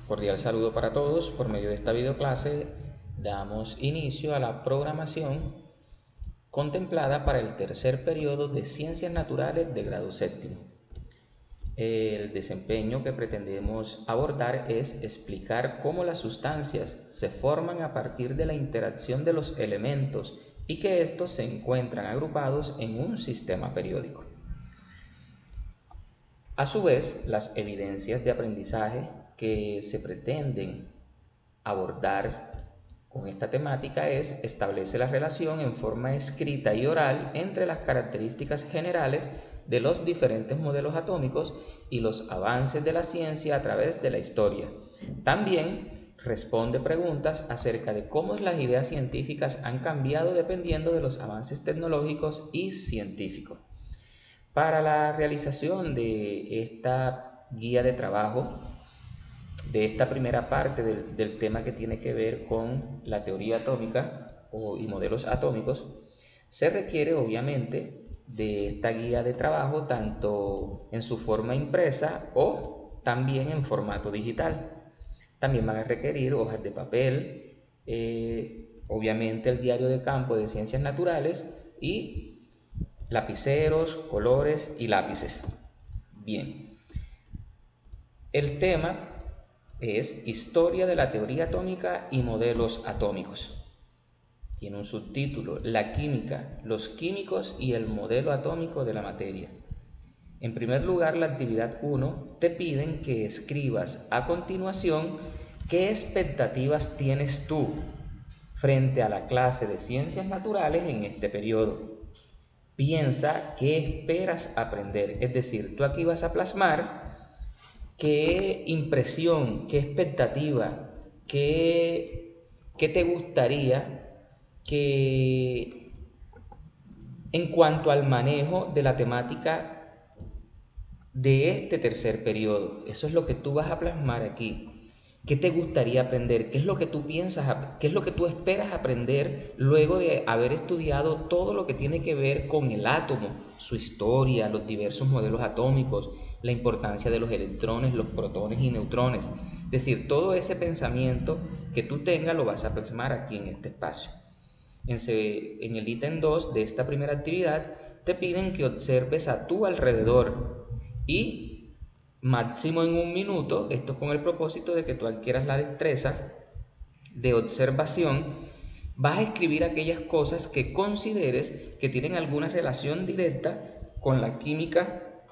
Cordial saludo para todos. Por medio de esta videoclase damos inicio a la programación contemplada para el tercer periodo de Ciencias Naturales de grado séptimo. El desempeño que pretendemos abordar es explicar cómo las sustancias se forman a partir de la interacción de los elementos y que estos se encuentran agrupados en un sistema periódico. A su vez, las evidencias de aprendizaje que se pretenden abordar con esta temática establece la relación en forma escrita y oral entre las características generales de los diferentes modelos atómicos y los avances de la ciencia a través de la historia. También responde preguntas acerca de cómo las ideas científicas han cambiado dependiendo de los avances tecnológicos y científicos. Para la realización de esta guía de trabajo, de esta primera parte del tema que tiene que ver con la teoría atómica y modelos atómicos, se requiere obviamente de esta guía de trabajo tanto en su forma impresa o también en formato digital. También van a requerir hojas de papel, obviamente el diario de campo de Ciencias Naturales y lapiceros, colores y lápices. Bien, el tema es Historia de la teoría atómica y modelos atómicos. Tiene un subtítulo: La química, los químicos y el modelo atómico de la materia. En primer lugar, la actividad 1 te piden que escribas a continuación qué expectativas tienes tú frente a la clase de Ciencias Naturales en este periodo. Piensa qué esperas aprender, es decir, tú aquí vas a plasmar qué impresión, qué expectativa, qué te gustaría que en cuanto al manejo de la temática de este tercer periodo. Eso es lo que tú vas a plasmar aquí. ¿Qué te gustaría aprender? ¿Qué es lo que tú piensas? ¿Qué es lo que tú esperas aprender luego de haber estudiado todo lo que tiene que ver con el átomo, su historia, los diversos modelos atómicos, la importancia de los electrones, los protones y neutrones? Es decir, todo ese pensamiento que tú tengas lo vas a plasmar aquí en este espacio. En el ítem 2 de esta primera actividad te piden que observes a tu alrededor y máximo en 1 minuto, esto con el propósito de que tú adquieras la destreza de observación. Vas a escribir aquellas cosas que consideres que tienen alguna relación directa con la química,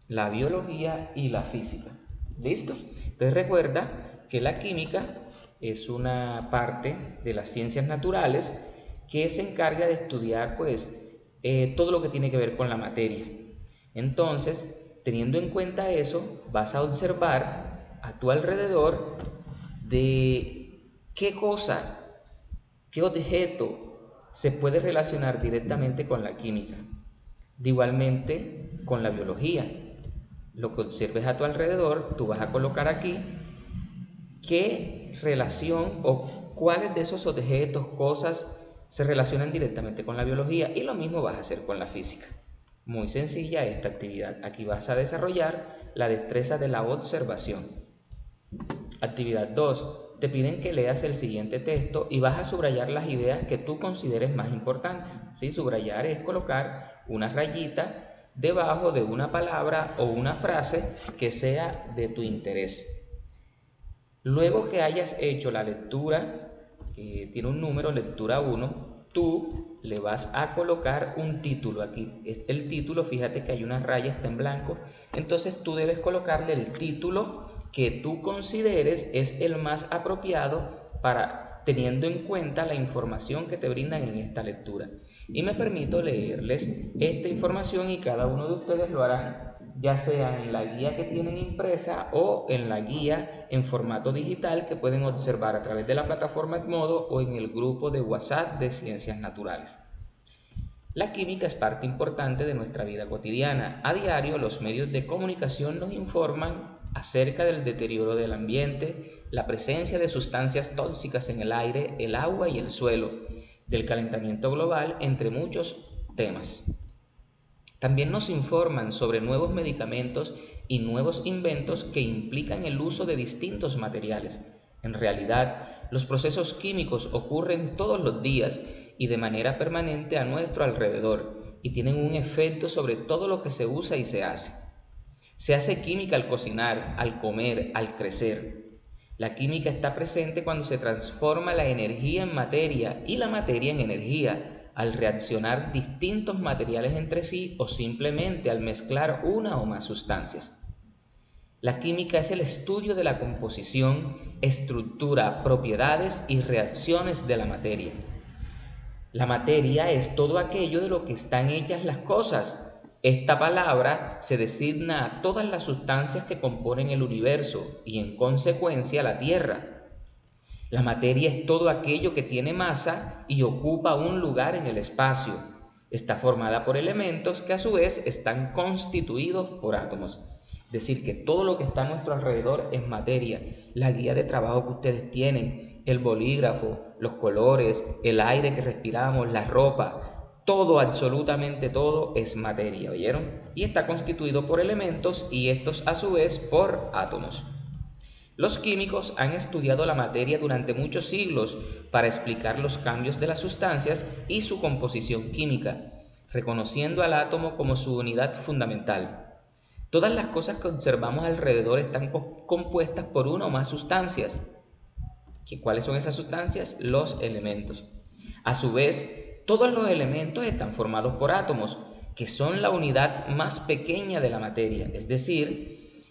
la biología y la física. ¿Listo? Entonces recuerda que la química es una parte de las ciencias naturales que se encarga de estudiar todo lo que tiene que ver con la materia. Entonces, teniendo en cuenta eso, vas a observar a tu alrededor de qué cosa, qué objeto se puede relacionar directamente con la química. De igualmente con la biología. Lo que observes a tu alrededor, tú vas a colocar aquí qué relación o cuáles de esos objetos, cosas se relacionan directamente con la biología, y lo mismo vas a hacer con la física. Muy sencilla esta actividad. Aquí vas a desarrollar la destreza de la observación. Actividad 2. Te piden que leas el siguiente texto y vas a subrayar las ideas que tú consideres más importantes. ¿Sí? Subrayar es colocar una rayita debajo de una palabra o una frase que sea de tu interés. Luego que hayas hecho la lectura, que tiene un número, lectura 1, tú le vas a colocar un título aquí. El título, fíjate que hay una raya, está en blanco. Entonces tú debes colocarle el título que tú consideres es el más apropiado teniendo en cuenta la información que te brindan en esta lectura. Y me permito leerles esta información y cada uno de ustedes lo harán ya sea en la guía que tienen impresa o en la guía en formato digital que pueden observar a través de la plataforma Edmodo o en el grupo de WhatsApp de Ciencias Naturales. La química es parte importante de nuestra vida cotidiana. A diario, los medios de comunicación nos informan acerca del deterioro del ambiente, la presencia de sustancias tóxicas en el aire, el agua y el suelo, del calentamiento global, entre muchos temas. También nos informan sobre nuevos medicamentos y nuevos inventos que implican el uso de distintos materiales. En realidad, los procesos químicos ocurren todos los días y de manera permanente a nuestro alrededor y tienen un efecto sobre todo lo que se usa y se hace. Se hace química al cocinar, al comer, al crecer. La química está presente cuando se transforma la energía en materia y la materia en energía, al reaccionar distintos materiales entre sí o simplemente al mezclar una o más sustancias. La química es el estudio de la composición, estructura, propiedades y reacciones de la materia. La materia es todo aquello de lo que están hechas las cosas. Esta palabra se designa a todas las sustancias que componen el universo y en consecuencia la Tierra. La materia es todo aquello que tiene masa y ocupa un lugar en el espacio. Está formada por elementos que a su vez están constituidos por átomos. Es decir, que todo lo que está a nuestro alrededor es materia. La guía de trabajo que ustedes tienen, el bolígrafo, los colores, el aire que respiramos, la ropa, todo, absolutamente todo es materia, ¿oyeron? Y está constituido por elementos y estos a su vez por átomos. Los químicos han estudiado la materia durante muchos siglos para explicar los cambios de las sustancias y su composición química, reconociendo al átomo como su unidad fundamental. Todas las cosas que observamos alrededor están compuestas por una o más sustancias. ¿Cuáles son esas sustancias? Los elementos. A su vez, todos los elementos están formados por átomos, que son la unidad más pequeña de la materia. Es decir,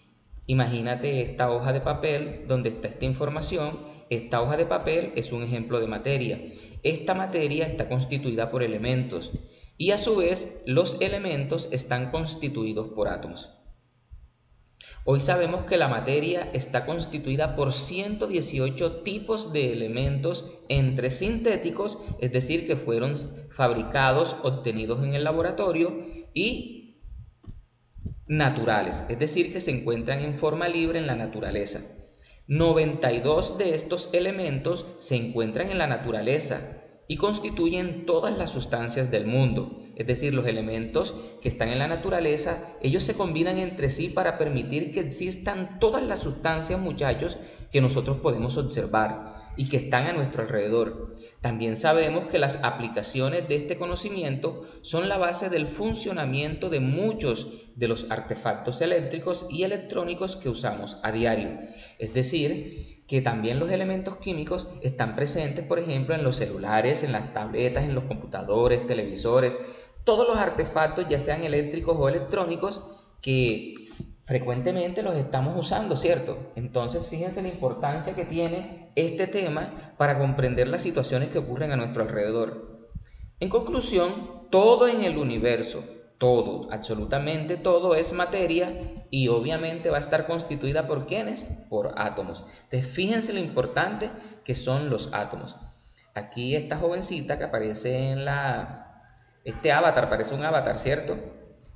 imagínate esta hoja de papel donde está esta información. Esta hoja de papel es un ejemplo de materia. Esta materia está constituida por elementos y a su vez los elementos están constituidos por átomos. Hoy sabemos que la materia está constituida por 118 tipos de elementos entre sintéticos, es decir, que fueron fabricados, obtenidos en el laboratorio, y naturales, es decir, que se encuentran en forma libre en la naturaleza. 92 de estos elementos se encuentran en la naturaleza y constituyen todas las sustancias del mundo. Es decir, los elementos que están en la naturaleza, ellos se combinan entre sí para permitir que existan todas las sustancias, muchachos, que nosotros podemos observar y que están a nuestro alrededor. También sabemos que las aplicaciones de este conocimiento son la base del funcionamiento de muchos de los artefactos eléctricos y electrónicos que usamos a diario. Es decir, que también los elementos químicos están presentes, por ejemplo, en los celulares, en las tabletas, en los computadores, televisores, todos los artefactos, ya sean eléctricos o electrónicos, que frecuentemente los estamos usando, ¿cierto? Entonces, fíjense la importancia que tiene este tema para comprender las situaciones que ocurren a nuestro alrededor. En conclusión, todo en el universo, todo, absolutamente todo es materia y obviamente va a estar constituida por ¿quiénes? Por átomos. Entonces, fíjense lo importante que son los átomos. Aquí esta jovencita que aparece en este avatar, parece un avatar, ¿cierto?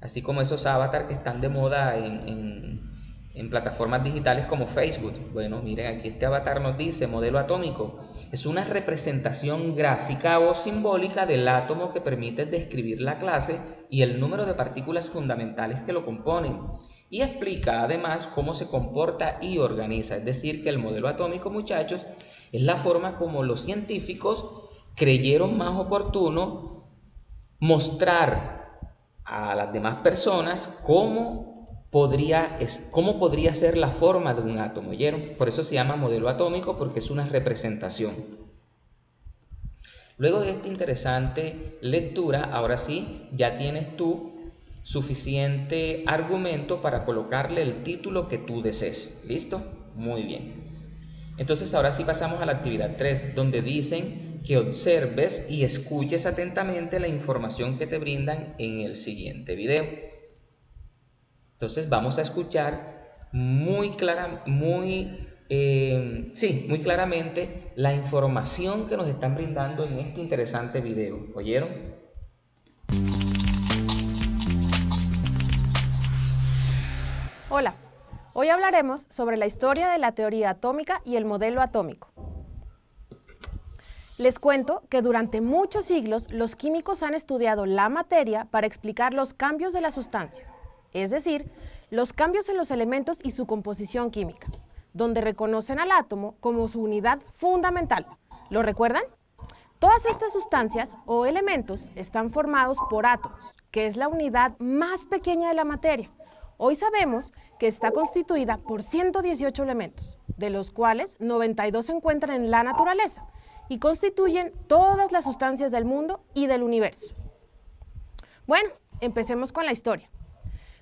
Así como esos avatars que están de moda en plataformas digitales como Facebook. Bueno, miren, aquí este avatar nos dice modelo atómico. Es una representación gráfica o simbólica del átomo que permite describir la clase y el número de partículas fundamentales que lo componen. Y explica además cómo se comporta y organiza. Es decir, que el modelo atómico, muchachos, es la forma como los científicos creyeron más oportuno mostrar a las demás personas cómo podría ser la forma de un átomo, ¿oyeron? Por eso se llama modelo atómico, porque es una representación. Luego de esta interesante lectura, ahora sí, ya tienes tú suficiente argumento para colocarle el título que tú desees. ¿Listo? Muy bien. Entonces ahora sí pasamos a la actividad 3, donde dicen que observes y escuches atentamente la información que te brindan en el siguiente video. Entonces vamos a escuchar muy claramente la información que nos están brindando en este interesante video. ¿Oyeron? Hola, hoy hablaremos sobre la historia de la teoría atómica y el modelo atómico. Les cuento que durante muchos siglos los químicos han estudiado la materia para explicar los cambios de las sustancias, es decir, los cambios en los elementos y su composición química, donde reconocen al átomo como su unidad fundamental. ¿Lo recuerdan? Todas estas sustancias o elementos están formados por átomos, que es la unidad más pequeña de la materia. Hoy sabemos que está constituida por 118 elementos, de los cuales 92 se encuentran en la naturaleza y constituyen todas las sustancias del mundo y del universo. Bueno, empecemos con la historia.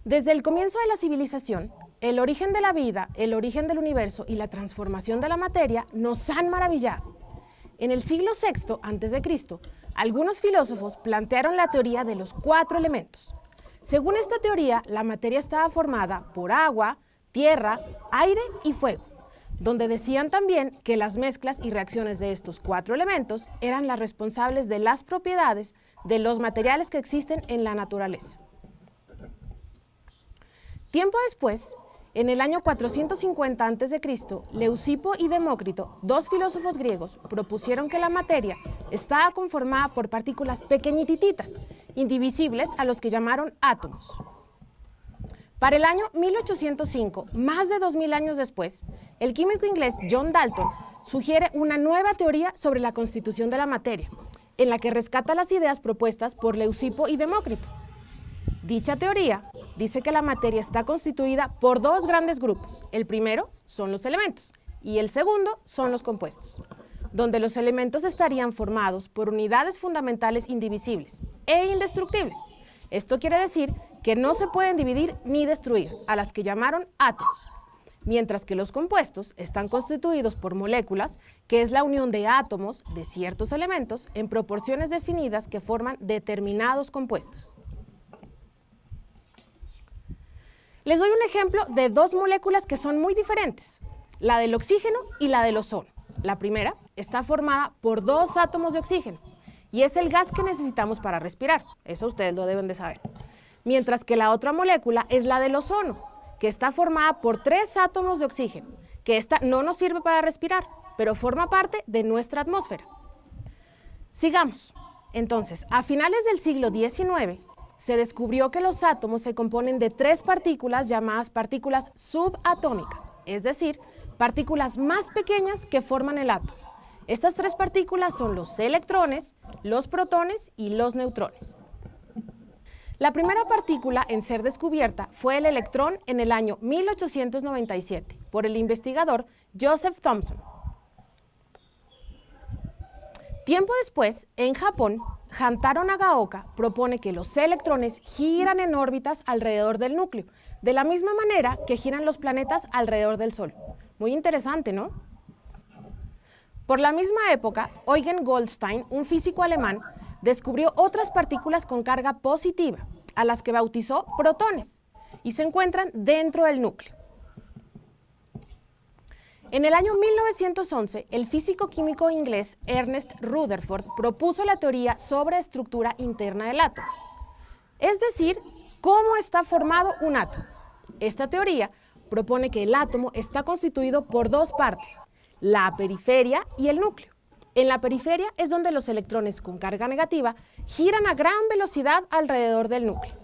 Desde el comienzo de la civilización, el origen de la vida, el origen del universo y la transformación de la materia nos han maravillado. En el siglo VI a.C., algunos filósofos plantearon la teoría de los 4 elementos. Según esta teoría, la materia estaba formada por agua, tierra, aire y fuego, donde decían también que las mezclas y reacciones de estos 4 elementos eran las responsables de las propiedades de los materiales que existen en la naturaleza. Tiempo después, en el año 450 a.C., Leucipo y Demócrito, 2 filósofos griegos, propusieron que la materia estaba conformada por partículas pequeñititas, indivisibles, a los que llamaron átomos. Para el año 1805, más de 2000 años después, el químico inglés John Dalton sugiere una nueva teoría sobre la constitución de la materia, en la que rescata las ideas propuestas por Leucipo y Demócrito. Dicha teoría dice que la materia está constituida por 2 grandes grupos. El primero son los elementos y el segundo son los compuestos, donde los elementos estarían formados por unidades fundamentales indivisibles e indestructibles. Esto quiere decir que no se pueden dividir ni destruir, a las que llamaron átomos, mientras que los compuestos están constituidos por moléculas, que es la unión de átomos de ciertos elementos en proporciones definidas que forman determinados compuestos. Les doy un ejemplo de 2 moléculas que son muy diferentes, la del oxígeno y la del ozono. La primera está formada por 2 átomos de oxígeno y es el gas que necesitamos para respirar, eso ustedes lo deben de saber. Mientras que la otra molécula es la del ozono, que está formada por 3 átomos de oxígeno, que esta no nos sirve para respirar, pero forma parte de nuestra atmósfera. Sigamos. Entonces, a finales del siglo XIX, se descubrió que los átomos se componen de 3 partículas llamadas partículas subatómicas, es decir, partículas más pequeñas que forman el átomo. Estas 3 partículas son los electrones, los protones y los neutrones. La primera partícula en ser descubierta fue el electrón en el año 1897 por el investigador Joseph Thomson. Tiempo después, en Japón, Hantaro Nagaoka propone que los electrones giran en órbitas alrededor del núcleo, de la misma manera que giran los planetas alrededor del Sol. Muy interesante, ¿no? Por la misma época, Eugen Goldstein, un físico alemán, descubrió otras partículas con carga positiva, a las que bautizó protones, y se encuentran dentro del núcleo. En el año 1911, el físico químico inglés Ernest Rutherford propuso la teoría sobre estructura interna del átomo, es decir, cómo está formado un átomo. Esta teoría propone que el átomo está constituido por 2 partes, la periferia y el núcleo. En la periferia es donde los electrones con carga negativa giran a gran velocidad alrededor del núcleo.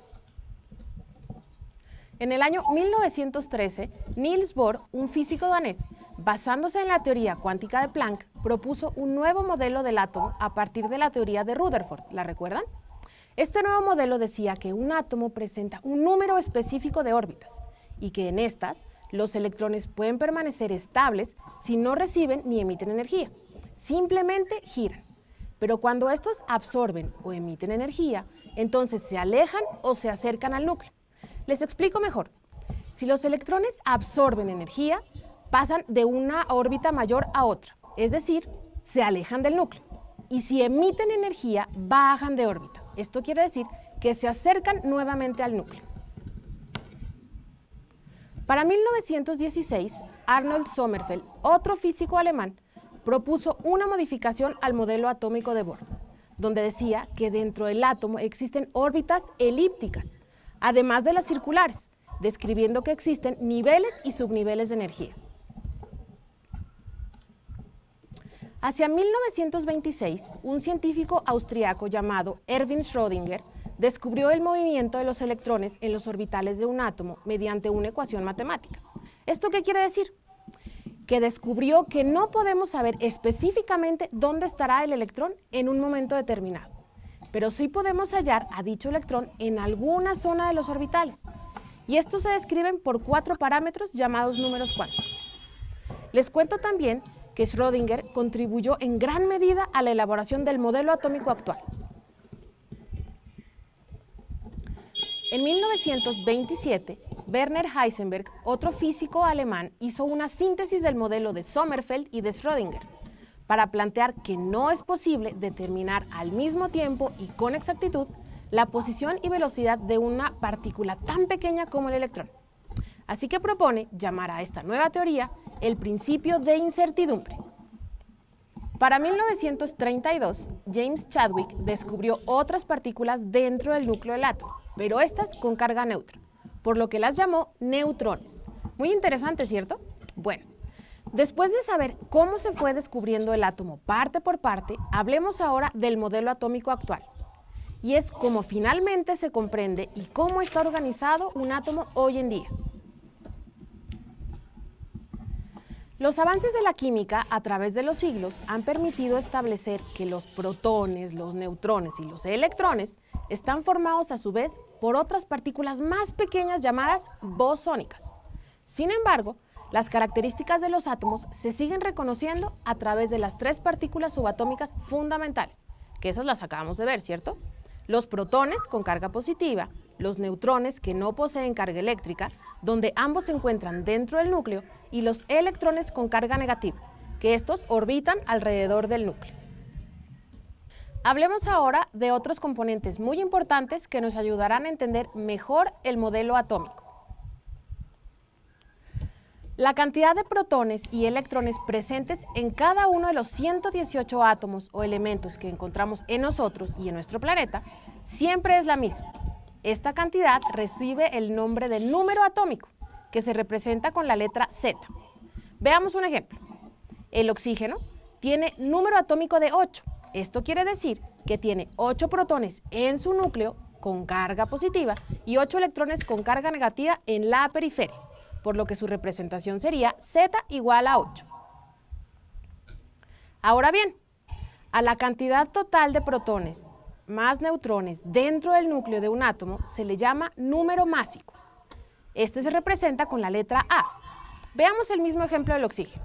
En el año 1913, Niels Bohr, un físico danés, basándose en la teoría cuántica de Planck, propuso un nuevo modelo del átomo a partir de la teoría de Rutherford. ¿La recuerdan? Este nuevo modelo decía que un átomo presenta un número específico de órbitas y que en estas los electrones pueden permanecer estables si no reciben ni emiten energía. Simplemente giran. Pero cuando estos absorben o emiten energía, entonces se alejan o se acercan al núcleo. Les explico mejor. Si los electrones absorben energía, pasan de una órbita mayor a otra, es decir, se alejan del núcleo. Y si emiten energía, bajan de órbita. Esto quiere decir que se acercan nuevamente al núcleo. Para 1916, Arnold Sommerfeld, otro físico alemán, propuso una modificación al modelo atómico de Bohr, donde decía que dentro del átomo existen órbitas elípticas, además de las circulares, describiendo que existen niveles y subniveles de energía. Hacia 1926, un científico austriaco llamado Erwin Schrödinger descubrió el movimiento de los electrones en los orbitales de un átomo mediante una ecuación matemática. ¿Esto qué quiere decir? Que descubrió que no podemos saber específicamente dónde estará el electrón en un momento determinado, pero sí podemos hallar a dicho electrón en alguna zona de los orbitales, y estos se describen por 4 parámetros llamados números cuánticos. Les cuento también que Schrödinger contribuyó en gran medida a la elaboración del modelo atómico actual. En 1927, Werner Heisenberg, otro físico alemán, hizo una síntesis del modelo de Sommerfeld y de Schrödinger para plantear que no es posible determinar al mismo tiempo y con exactitud la posición y velocidad de una partícula tan pequeña como el electrón. Así que propone llamar a esta nueva teoría el principio de incertidumbre. Para 1932, James Chadwick descubrió otras partículas dentro del núcleo del átomo, pero estas con carga neutra, por lo que las llamó neutrones. Muy interesante, ¿cierto? Bueno, después de saber cómo se fue descubriendo el átomo parte por parte, hablemos ahora del modelo atómico actual. Y es cómo finalmente se comprende y cómo está organizado un átomo hoy en día. Los avances de la química a través de los siglos han permitido establecer que los protones, los neutrones y los electrones están formados a su vez por otras partículas más pequeñas llamadas bosónicas. Sin embargo, las características de los átomos se siguen reconociendo a través de las 3 partículas subatómicas fundamentales, que esas las acabamos de ver, ¿cierto? Los protones con carga positiva, los neutrones que no poseen carga eléctrica, donde ambos se encuentran dentro del núcleo, y los electrones con carga negativa, que estos orbitan alrededor del núcleo. Hablemos ahora de otros componentes muy importantes que nos ayudarán a entender mejor el modelo atómico. La cantidad de protones y electrones presentes en cada uno de los 118 átomos o elementos que encontramos en nosotros y en nuestro planeta siempre es la misma. Esta cantidad recibe el nombre de número atómico, que se representa con la letra Z. Veamos un ejemplo. El oxígeno tiene número atómico de 8. Esto quiere decir que tiene 8 protones en su núcleo con carga positiva y 8 electrones con carga negativa en la periferia, por lo que su representación sería Z igual a 8. Ahora bien, a la cantidad total de protones más neutrones dentro del núcleo de un átomo se le llama número másico. Este se representa con la letra A. Veamos el mismo ejemplo del oxígeno.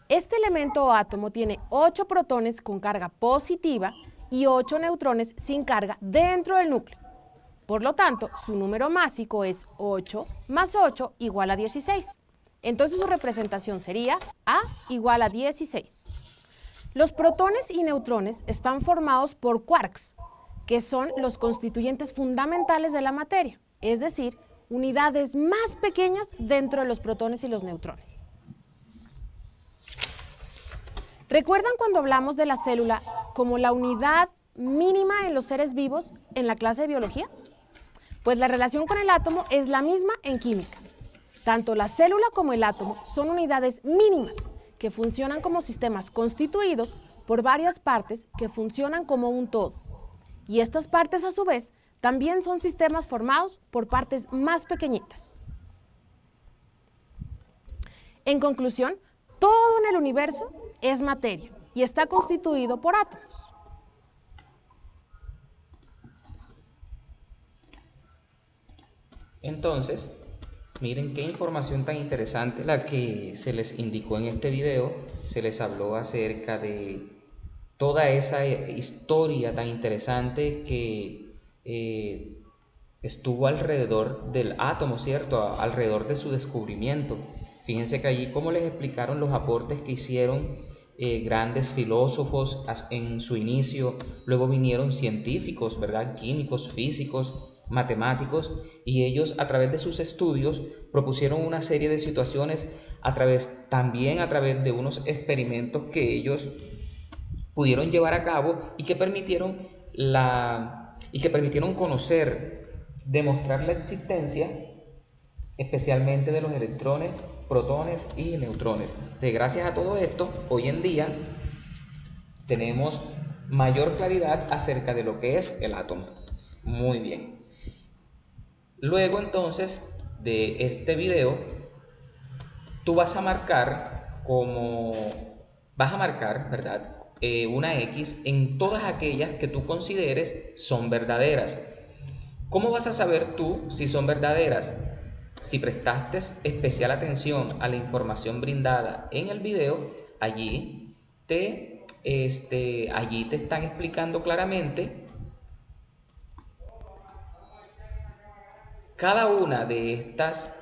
Este elemento o átomo tiene 8 protones con carga positiva y 8 neutrones sin carga dentro del núcleo. Por lo tanto, su número másico es 8 más 8 igual a 16. Entonces su representación sería A igual a 16. Los protones y neutrones están formados por quarks, que son los constituyentes fundamentales de la materia, es decir, unidades más pequeñas dentro de los protones y los neutrones. ¿Recuerdan cuando hablamos de la célula como la unidad mínima en los seres vivos en la clase de biología? Pues la relación con el átomo es la misma en química. Tanto la célula como el átomo son unidades mínimas que funcionan como sistemas constituidos por varias partes que funcionan como un todo. Y estas partes, a su vez, también son sistemas formados por partes más pequeñitas. En conclusión, todo en el universo es materia y está constituido por átomos. Entonces, miren qué información tan interesante la que se les indicó en este video. Se les habló acerca de toda esa historia tan interesante que estuvo alrededor del átomo, ¿cierto? Alrededor de su descubrimiento. Fíjense que allí como les explicaron los aportes que hicieron grandes filósofos en su inicio, luego vinieron científicos, ¿verdad? Químicos, físicos, matemáticos, y ellos a través de sus estudios propusieron una serie de situaciones también a través de unos experimentos que ellos pudieron llevar a cabo y que permitieron conocer, demostrar la existencia especialmente de los electrones, protones y neutrones. Entonces, gracias a todo esto, hoy en día tenemos mayor claridad acerca de lo que es el átomo. Muy bien. Luego entonces de este video, tú vas a marcar ¿verdad? Una X en todas aquellas que tú consideres son verdaderas. ¿Cómo vas a saber tú si son verdaderas? Si prestaste especial atención a la información brindada en el video, allí te están explicando claramente cada una de estas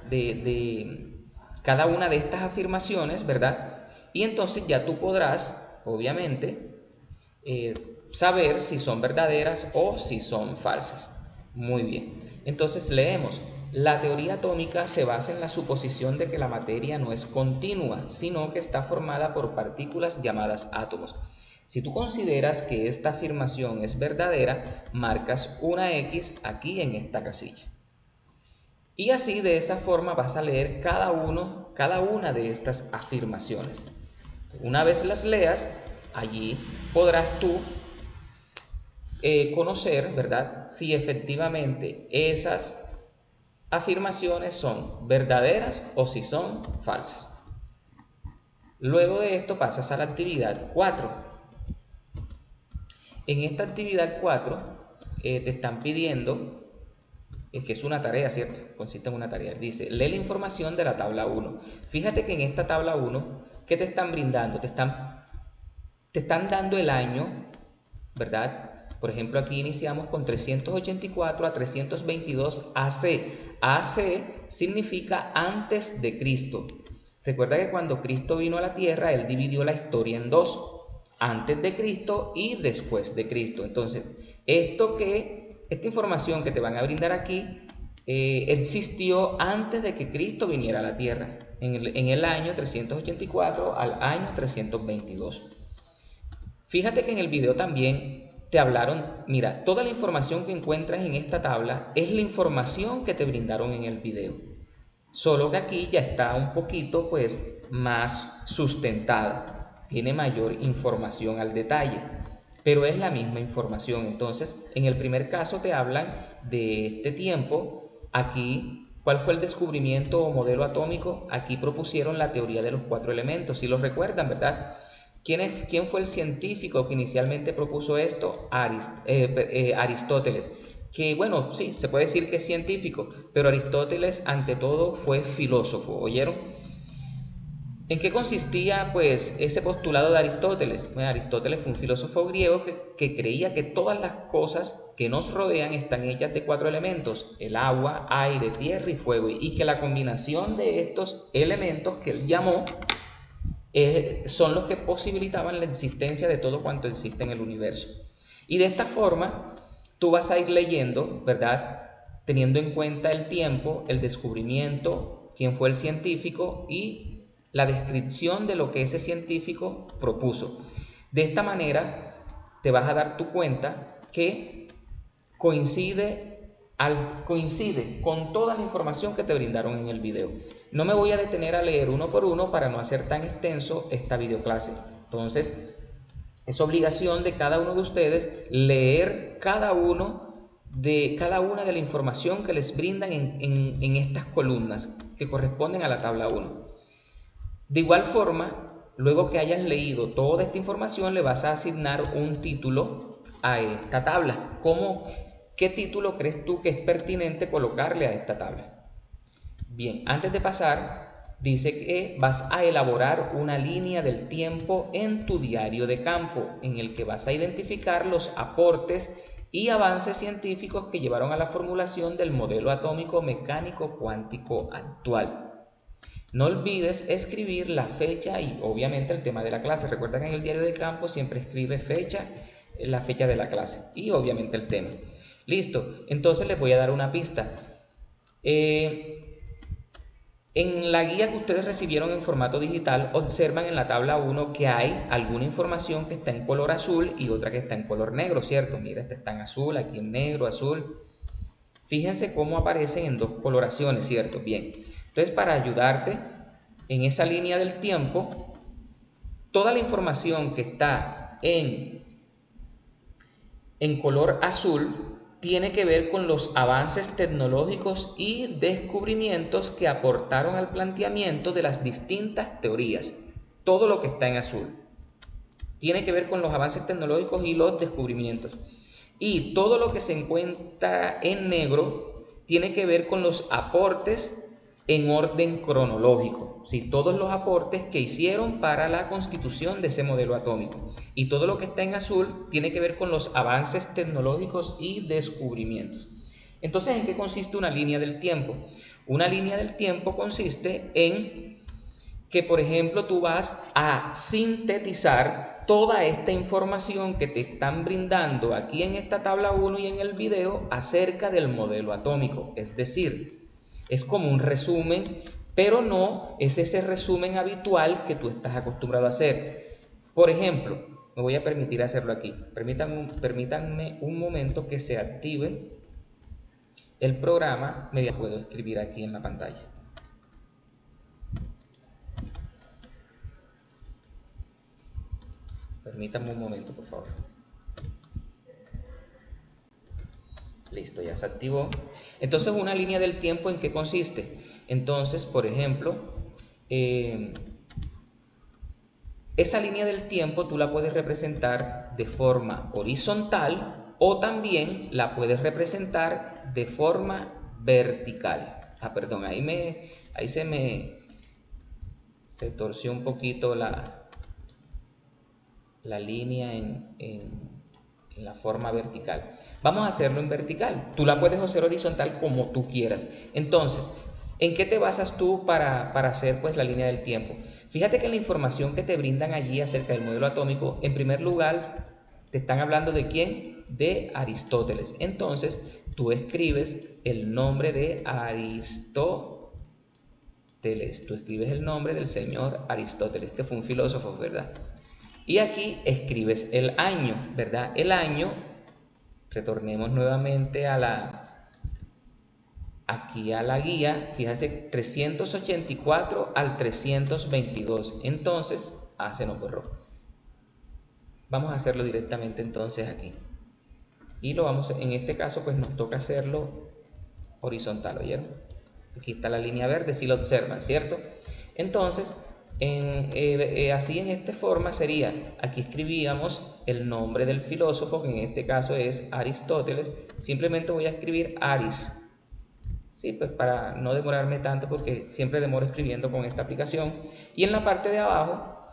afirmaciones, ¿verdad? Y entonces ya tú podrás, obviamente, saber si son verdaderas o si son falsas. Muy bien. Entonces leemos. La teoría atómica se basa en la suposición de que la materia no es continua, sino que está formada por partículas llamadas átomos. Si tú consideras que esta afirmación es verdadera, marcas una X aquí en esta casilla. Y así de esa forma vas a leer cada una de estas afirmaciones. Una vez las leas, allí podrás tú conocer, ¿verdad?, si efectivamente esas afirmaciones son verdaderas o si son falsas. Luego de esto pasas a la actividad 4. En esta actividad 4 te están pidiendo, que es una tarea, ¿cierto? Consiste en una tarea. Dice, lee la información de la tabla 1. Fíjate que en esta tabla 1, ¿qué te están brindando? Te están dando el año, ¿verdad? Por ejemplo, aquí iniciamos con 384 a 322 AC. AC significa antes de Cristo. Recuerda que cuando Cristo vino a la tierra, Él dividió la historia en dos, antes de Cristo y después de Cristo. Entonces, esta información que te van a brindar aquí existió antes de que Cristo viniera a la tierra, en el año 384 al año 322. Fíjate que en el video también te hablaron, mira, toda la información que encuentras en esta tabla es la información que te brindaron en el video. Solo que aquí ya está un poquito pues más sustentada, tiene mayor información al detalle, pero es la misma información. Entonces, en el primer caso te hablan de este tiempo. Aquí, ¿cuál fue el descubrimiento o modelo atómico? Aquí propusieron la teoría de los 4 elementos, si lo recuerdan, ¿verdad? ¿Quién fue el científico que inicialmente propuso esto? Aristóteles. Que bueno, sí, se puede decir que es científico, pero Aristóteles ante todo fue filósofo, ¿oyeron? ¿En qué consistía pues ese postulado de Aristóteles? Bueno, Aristóteles fue un filósofo griego que creía que todas las cosas que nos rodean están hechas de 4 elementos, el agua, aire, tierra y fuego, y que la combinación de estos elementos que él llamó son los que posibilitaban la existencia de todo cuanto existe en el universo. Y de esta forma tú vas a ir leyendo, ¿verdad?, teniendo en cuenta el tiempo, el descubrimiento, quién fue el científico y la descripción de lo que ese científico propuso. De esta manera te vas a dar tu cuenta que coincide con toda la información que te brindaron en el video. No me voy a detener a leer uno por uno para no hacer tan extenso esta videoclase. Entonces, es obligación de cada uno de ustedes leer cada una de la información que les brindan en estas columnas que corresponden a la tabla 1. De igual forma, luego que hayas leído toda esta información, le vas a asignar un título a esta tabla. ¿Qué título crees tú que es pertinente colocarle a esta tabla? Bien, antes de pasar, dice que vas a elaborar una línea del tiempo en tu diario de campo, en el que vas a identificar los aportes y avances científicos que llevaron a la formulación del modelo atómico mecánico cuántico actual. No olvides escribir la fecha y obviamente el tema de la clase. Recuerda que en el diario de campo siempre escribe la fecha de la clase y obviamente el tema. Listo, entonces les voy a dar una pista. En la guía que ustedes recibieron en formato digital, observan en la tabla 1 que hay alguna información que está en color azul y otra que está en color negro, ¿cierto? Mira, esta está en azul, aquí en negro, azul. Fíjense cómo aparecen en dos coloraciones, ¿cierto? Bien, entonces para ayudarte en esa línea del tiempo, toda la información que está en color azul, tiene que ver con los avances tecnológicos y descubrimientos que aportaron al planteamiento de las distintas teorías. Todo lo que está en azul tiene que ver con los avances tecnológicos y los descubrimientos. Y todo lo que se encuentra en negro tiene que ver con los aportes en orden cronológico, ¿sí? Todos los aportes que hicieron para la constitución de ese modelo atómico. Y todo lo que está en azul tiene que ver con los avances tecnológicos y descubrimientos. Entonces, ¿en qué consiste una línea del tiempo? Una línea del tiempo consiste en que, por ejemplo, tú vas a sintetizar toda esta información que te están brindando aquí en esta tabla 1 y en el video acerca del modelo atómico. Es decir, es como un resumen, pero no es ese resumen habitual que tú estás acostumbrado a hacer. Por ejemplo, me voy a permitir hacerlo aquí. Permítanme un momento que se active el programa. Me puedo escribir aquí en la pantalla. Permítanme un momento, por favor. Listo, ya se activó. Entonces, una línea del tiempo, ¿en qué consiste? Entonces, por ejemplo, esa línea del tiempo tú la puedes representar de forma horizontal o también la puedes representar de forma vertical. Perdón, ahí se torció un poquito la línea en la forma vertical. Vamos a hacerlo en vertical. Tú la puedes hacer horizontal como tú quieras. Entonces, ¿en qué te basas tú para hacer pues la línea del tiempo? Fíjate que la información que te brindan allí acerca del modelo atómico, en primer lugar, te están hablando ¿de quién? De Aristóteles. Entonces, tú escribes el nombre de Aristóteles. Tú escribes el nombre del señor Aristóteles, que fue un filósofo, ¿verdad? Y aquí escribes el año, ¿verdad? El año, retornemos nuevamente aquí a la guía, fíjate, 384 al 322. Entonces, se nos borró. Vamos a hacerlo directamente entonces aquí. Y en este caso, pues nos toca hacerlo horizontal, ¿oyeron? Aquí está la línea verde, si lo observan, ¿cierto? Entonces, así en esta forma sería, aquí escribíamos el nombre del filósofo, que en este caso es Aristóteles. Simplemente voy a escribir Aris, sí, pues para no demorarme tanto, porque siempre demoro escribiendo con esta aplicación. Y en la parte de abajo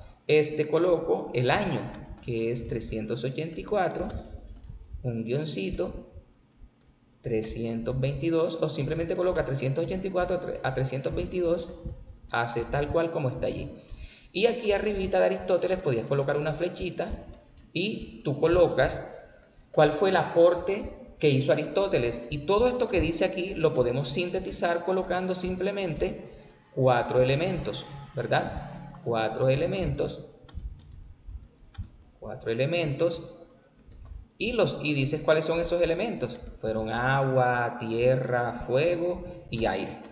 coloco el año, que es 384, un guioncito, 322, o simplemente coloca 384 a 322, hace tal cual como está allí. Y aquí arribita de Aristóteles podías colocar una flechita y tú colocas cuál fue el aporte que hizo Aristóteles. Y todo esto que dice aquí lo podemos sintetizar colocando simplemente 4 elementos, ¿verdad? 4 elementos. Y dices cuáles son esos elementos. Fueron agua, tierra, fuego y aire.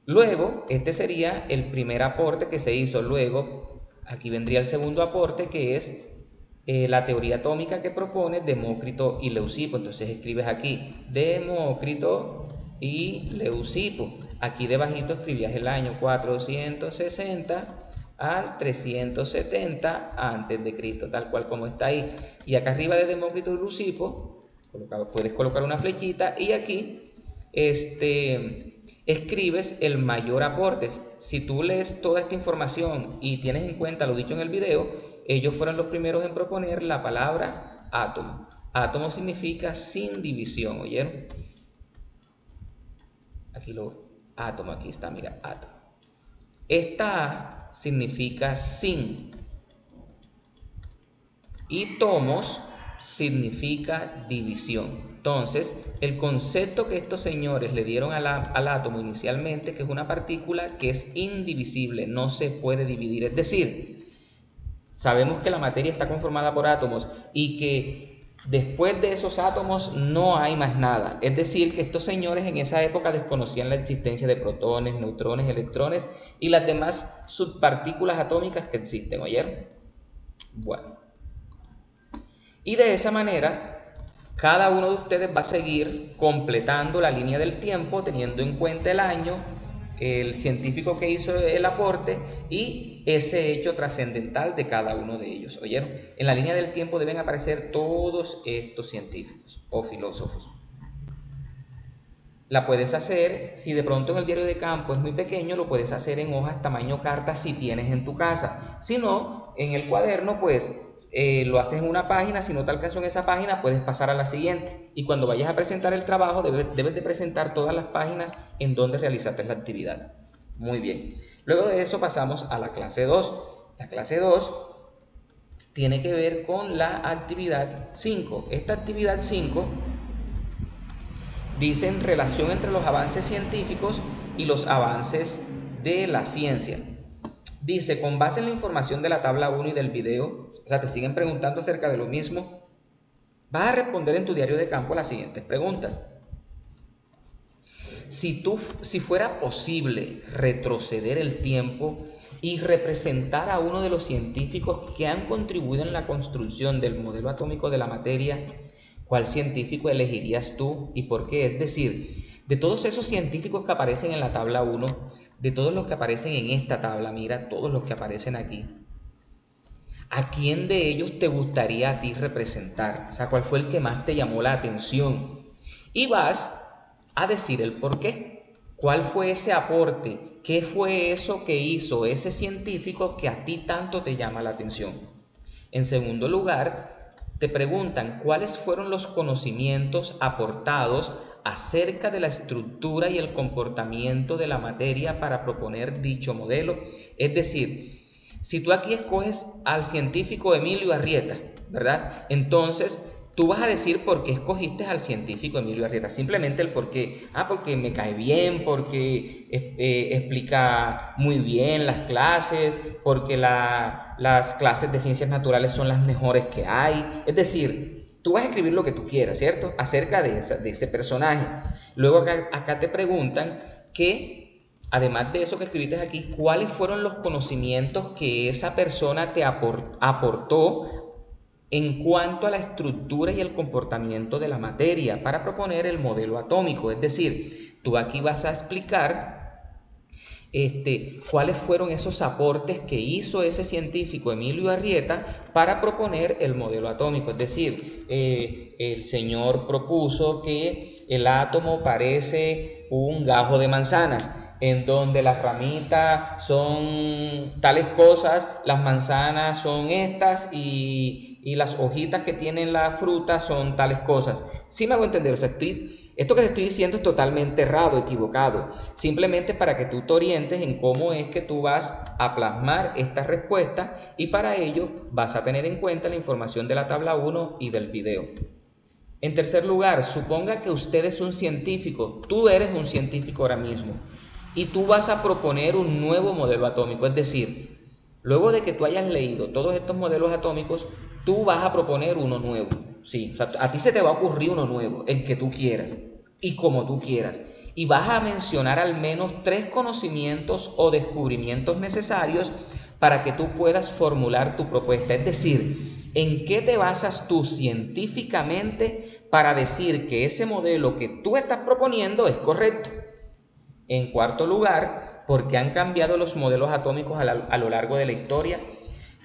Luego, este sería el primer aporte que se hizo. Luego, aquí vendría el segundo aporte, que es la teoría atómica que propone Demócrito y Leucipo. Entonces escribes aquí Demócrito y Leucipo. Aquí debajito escribías el año 460 al 370 antes de Cristo, tal cual como está ahí. Y acá arriba de Demócrito y Leucipo puedes colocar una flechita y aquí escribes el mayor aporte. Si tú lees toda esta información y tienes en cuenta lo dicho en el video, ellos fueron los primeros en proponer la palabra átomo. Átomo significa sin división, ¿oyeron? Átomo, aquí está, mira, átomo. Esta A significa sin. Y tomos significa división. Entonces, el concepto que estos señores le dieron al átomo inicialmente, que es una partícula que es indivisible, no se puede dividir. Es decir, sabemos que la materia está conformada por átomos y que después de esos átomos no hay más nada. Es decir, que estos señores en esa época desconocían la existencia de protones, neutrones, electrones y las demás subpartículas atómicas que existen, ¿oyeron? Bueno. Y de esa manera Cada uno de ustedes va a seguir completando la línea del tiempo teniendo en cuenta el año, el científico que hizo el aporte y ese hecho trascendental de cada uno de ellos. ¿Oyeron? En la línea del tiempo deben aparecer todos estos científicos o filósofos. La puedes hacer, si de pronto en el diario de campo es muy pequeño, lo puedes hacer en hojas tamaño carta si tienes en tu casa. Si no, en el cuaderno, pues lo haces en una página. Si no te alcanzó en esa página, puedes pasar a la siguiente. Y cuando vayas a presentar el trabajo, debes de presentar todas las páginas en donde realizaste la actividad. Muy bien. Luego de eso pasamos a la clase 2. La clase 2 tiene que ver con la actividad 5. Esta actividad 5 dice en relación entre los avances científicos y los avances de la ciencia. Dice, con base en la información de la tabla 1 y del video, o sea, te siguen preguntando acerca de lo mismo, vas a responder en tu diario de campo las siguientes preguntas. Si fuera posible retroceder el tiempo y representar a uno de los científicos que han contribuido en la construcción del modelo atómico de la materia, ¿cuál científico elegirías tú y por qué? Es decir, de todos esos científicos que aparecen en la tabla 1, de todos los que aparecen en esta tabla, mira, todos los que aparecen aquí, ¿a quién de ellos te gustaría a ti representar? O sea, ¿cuál fue el que más te llamó la atención? Y vas a decir el por qué. ¿Cuál fue ese aporte? ¿Qué fue eso que hizo ese científico que a ti tanto te llama la atención? En segundo lugar, te preguntan cuáles fueron los conocimientos aportados acerca de la estructura y el comportamiento de la materia para proponer dicho modelo. Es decir, si tú aquí escoges al científico Emilio Arrieta, ¿verdad? Entonces tú vas a decir por qué escogiste al científico Emilio Arrieta, simplemente el por qué. Porque me cae bien, porque explica muy bien las clases, porque las clases de ciencias naturales son las mejores que hay. Es decir, tú vas a escribir lo que tú quieras, ¿cierto? Acerca de ese personaje. Luego acá te preguntan que, además de eso que escribiste aquí, ¿cuáles fueron los conocimientos que esa persona te aportó en cuanto a la estructura y el comportamiento de la materia para proponer el modelo atómico? Es decir, tú aquí vas a explicar cuáles fueron esos aportes que hizo ese científico Emilio Arrieta para proponer el modelo atómico. Es decir, el señor propuso que el átomo parece un gajo de manzanas, en donde las ramitas son tales cosas, las manzanas son estas y las hojitas que tienen la fruta son tales cosas. ¿Sí me hago entender? O sea, esto que te estoy diciendo es totalmente errado, equivocado. Simplemente para que tú te orientes en cómo es que tú vas a plasmar esta respuesta y para ello vas a tener en cuenta la información de la tabla 1 y del video. En tercer lugar, suponga que usted es un científico, tú eres un científico ahora mismo y tú vas a proponer un nuevo modelo atómico. Es decir, luego de que tú hayas leído todos estos modelos atómicos, tú vas a proponer uno nuevo. Sí, o sea, a ti se te va a ocurrir uno nuevo, el que tú quieras y como tú quieras. Y vas a mencionar al menos 3 conocimientos o descubrimientos necesarios para que tú puedas formular tu propuesta. Es decir, ¿en qué te basas tú científicamente para decir que ese modelo que tú estás proponiendo es correcto? En cuarto lugar, ¿por qué han cambiado los modelos atómicos a lo largo de la historia?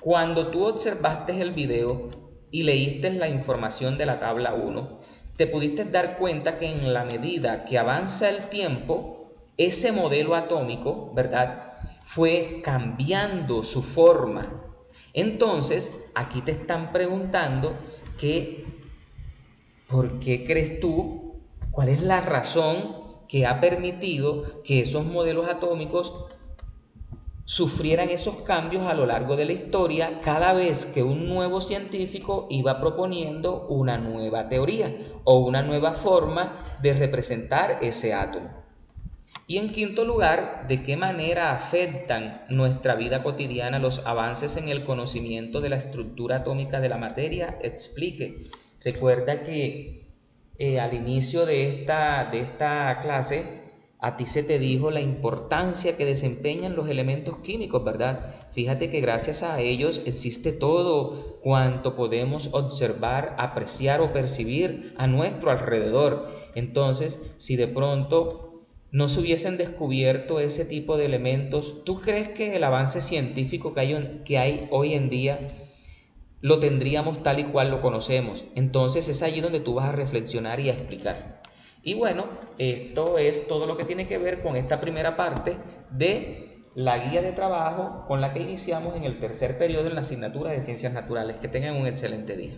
Cuando tú observaste el video y leíste la información de la tabla 1, te pudiste dar cuenta que en la medida que avanza el tiempo, ese modelo atómico, ¿verdad?, fue cambiando su forma. Entonces, aquí te están preguntando que, ¿por qué crees tú? ¿Cuál es la razón que ha permitido que esos modelos atómicos sufrieran esos cambios a lo largo de la historia cada vez que un nuevo científico iba proponiendo una nueva teoría o una nueva forma de representar ese átomo? Y en quinto lugar, ¿de qué manera afectan nuestra vida cotidiana los avances en el conocimiento de la estructura atómica de la materia? Explique. Recuerda que al inicio de esta clase A ti se te dijo la importancia que desempeñan los elementos químicos, ¿verdad? Fíjate que gracias a ellos existe todo cuanto podemos observar, apreciar o percibir a nuestro alrededor. Entonces, si de pronto no se hubiesen descubierto ese tipo de elementos, ¿tú crees que el avance científico que hay hoy en día lo tendríamos tal y cual lo conocemos? Entonces es allí donde tú vas a reflexionar y a explicar. Y bueno, esto es todo lo que tiene que ver con esta primera parte de la guía de trabajo con la que iniciamos en el tercer periodo en la asignatura de Ciencias Naturales. Que tengan un excelente día.